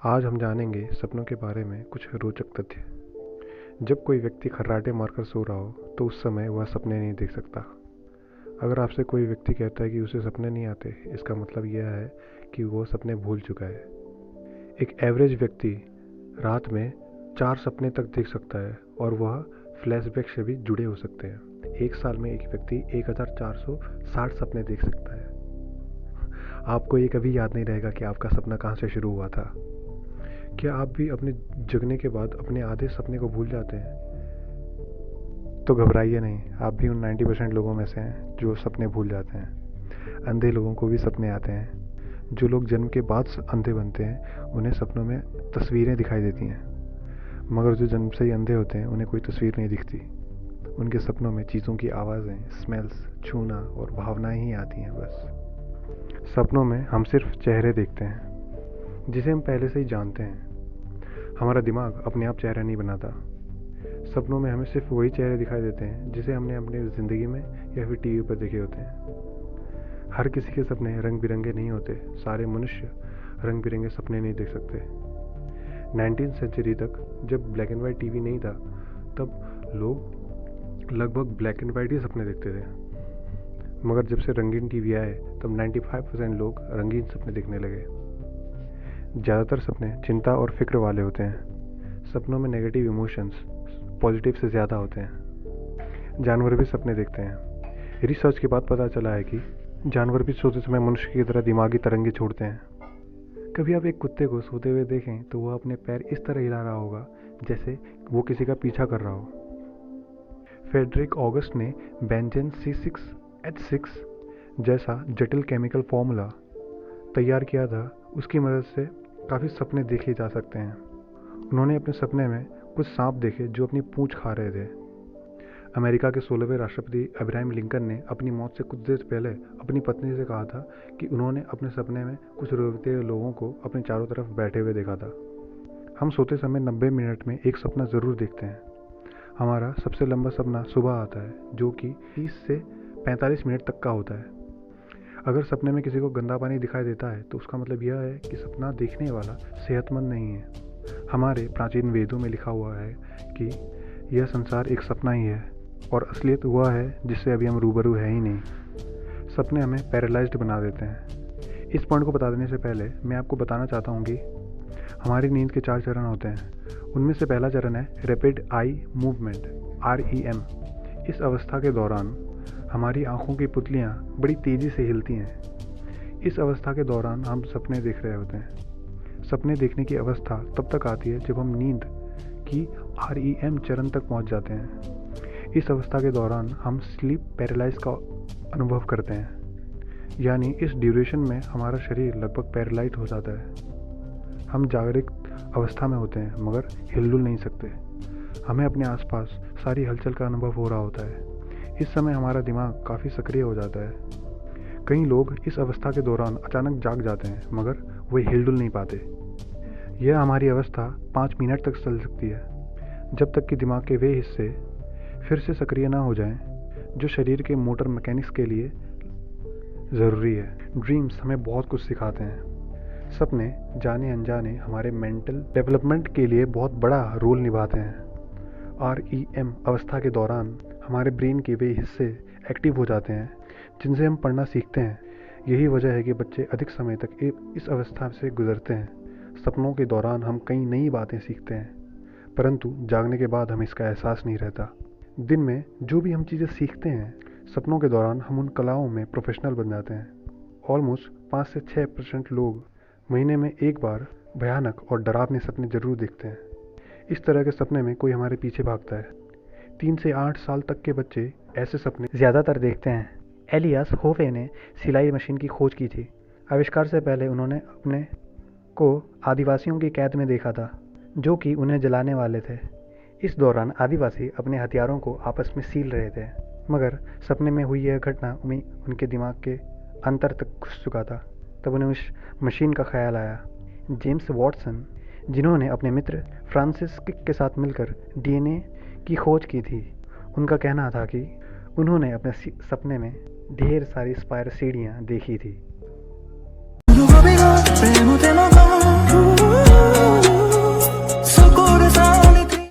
आज हम जानेंगे सपनों के बारे में कुछ रोचक तथ्य। जब कोई व्यक्ति खर्राटे मारकर सो रहा हो तो उस समय वह सपने नहीं देख सकता। अगर आपसे कोई व्यक्ति कहता है कि उसे सपने नहीं आते, इसका मतलब यह है कि वह सपने भूल चुका है। एक एवरेज व्यक्ति रात में 4 सपने तक देख सकता है और वह फ्लैशबैक से भी जुड़े हो सकते हैं। एक साल में एक व्यक्ति 1460 सपने देख सकता है। आपको ये कभी याद नहीं रहेगा कि आपका सपना कहाँ से शुरू हुआ था। क्या आप भी अपने जगने के बाद अपने आधे सपने को भूल जाते हैं? तो घबराइए नहीं, आप भी उन 90% लोगों में से हैं जो सपने भूल जाते हैं। अंधे लोगों को भी सपने आते हैं। जो लोग जन्म के बाद अंधे बनते हैं उन्हें सपनों में तस्वीरें दिखाई देती हैं, मगर जो जन्म से ही अंधे होते हैं उन्हें कोई तस्वीर नहीं दिखती। उनके सपनों में चीज़ों की आवाज़ें, स्मेल्स, छूना और भावनाएं ही आती हैं बस। सपनों में हम सिर्फ चेहरे देखते हैं जिसे हम पहले से ही जानते हैं। हमारा दिमाग अपने आप चेहरा नहीं बनाता। सपनों में हमें सिर्फ वही चेहरे दिखाई देते हैं जिसे हमने अपनी ज़िंदगी में या फिर टीवी पर देखे होते हैं। हर किसी के सपने रंग बिरंगे नहीं होते। सारे मनुष्य रंग बिरंगे सपने नहीं देख सकते। 19वीं सेंचुरी तक जब ब्लैक एंड वाइट टीवी नहीं था, तब लोग लगभग ब्लैक एंड वाइट ही सपने देखते थे। मगर जब से रंगीन टीवी आए तब 95% लोग रंगीन सपने देखने लगे। ज़्यादातर सपने चिंता और फिक्र वाले होते हैं। सपनों में नेगेटिव इमोशंस पॉजिटिव से ज़्यादा होते हैं। जानवर भी सपने देखते हैं। रिसर्च के बाद पता चला है कि जानवर भी सोते समय मनुष्य की तरह दिमागी तरंगे छोड़ते हैं। कभी आप एक कुत्ते को सोते हुए देखें तो वह अपने पैर इस तरह हिला रहा होगा जैसे वो किसी का पीछा कर रहा हो। फ्रेडरिक ऑगस्ट ने बेंजेन C6H6 जैसा जटिल केमिकल फॉर्मूला तैयार किया था। उसकी मदद से काफ़ी सपने देखे जा सकते हैं। उन्होंने अपने सपने में कुछ सांप देखे जो अपनी पूंछ खा रहे थे। अमेरिका के 16वें राष्ट्रपति अब्राहम लिंकन ने अपनी मौत से कुछ देर पहले अपनी पत्नी से कहा था कि उन्होंने अपने सपने में कुछ रोते हुए लोगों को अपने चारों तरफ बैठे हुए देखा था। हम सोते समय 90 मिनट में एक सपना ज़रूर देखते हैं। हमारा सबसे लंबा सपना सुबह आता है जो कि 30 से 45 मिनट तक का होता है। अगर सपने में किसी को गंदा पानी दिखाई देता है तो उसका मतलब यह है कि सपना देखने वाला सेहतमंद नहीं है। हमारे प्राचीन वेदों में लिखा हुआ है कि यह संसार एक सपना ही है और असलियत वह है जिससे अभी हम रूबरू है ही नहीं। सपने हमें पैरालाइज्ड बना देते हैं। इस पॉइंट को बता देने से पहले मैं आपको बताना चाहता हूँ कि हमारी नींद के 4 चरण होते हैं। उनमें से पहला चरण है रैपिड आई मूवमेंट, REM। इस अवस्था के दौरान हमारी आँखों की पुतलियाँ बड़ी तेज़ी से हिलती हैं। इस अवस्था के दौरान हम सपने देख रहे होते हैं। सपने देखने की अवस्था तब तक आती है जब हम नींद की REM चरण तक पहुंच जाते हैं। इस अवस्था के दौरान हम स्लीप पैरालाइज का अनुभव करते हैं, यानी इस ड्यूरेशन में हमारा शरीर लगभग पैरालाइज हो जाता है। हम जागृत अवस्था में होते हैं मगर हिलडुल नहीं सकते। हमें अपने आसपास सारी हलचल का अनुभव हो रहा होता है। इस समय हमारा दिमाग काफ़ी सक्रिय हो जाता है। कई लोग इस अवस्था के दौरान अचानक जाग जाते हैं मगर वे हिलडुल नहीं पाते। यह हमारी अवस्था 5 मिनट तक चल सकती है, जब तक कि दिमाग के वे हिस्से फिर से सक्रिय ना हो जाएं, जो शरीर के मोटर मैकेनिक्स के लिए ज़रूरी है। ड्रीम्स हमें बहुत कुछ सिखाते हैं। सपने जाने अनजाने हमारे मेंटल डेवलपमेंट के लिए बहुत बड़ा रोल निभाते हैं। REM अवस्था के दौरान हमारे ब्रेन के वे हिस्से एक्टिव हो जाते हैं जिनसे हम पढ़ना सीखते हैं। यही वजह है कि बच्चे अधिक समय तक इस अवस्था से गुजरते हैं। सपनों के दौरान हम कई नई बातें सीखते हैं, परंतु जागने के बाद हमें इसका एहसास नहीं रहता। दिन में जो भी हम चीज़ें सीखते हैं, सपनों के दौरान हम उन कलाओं में प्रोफेशनल बन जाते हैं। ऑलमोस्ट 5 से 6% लोग महीने में एक बार भयानक और डरावने सपने जरूर देखते हैं। इस तरह के सपने में कोई हमारे पीछे भागता है। 3 से 8 साल तक के बच्चे ऐसे सपने ज़्यादातर देखते हैं। एलियास होवे ने सिलाई मशीन की खोज की थी। आविष्कार से पहले उन्होंने अपने को आदिवासियों की कैद में देखा था जो कि उन्हें जलाने वाले थे। इस दौरान आदिवासी अपने हथियारों को आपस में सील रहे थे, मगर सपने में हुई यह घटना उनके दिमाग के अंतर तक घुस चुका था। तब उन्हें उस मशीन का ख्याल आया। जेम्स वॉटसन, जिन्होंने अपने मित्र फ्रांसिस क्रिक के साथ मिलकर DNA की खोज की थी, उनका कहना था कि उन्होंने अपने सपने में ढेर सारी स्पाइरल सीढ़ियाँ देखी थी।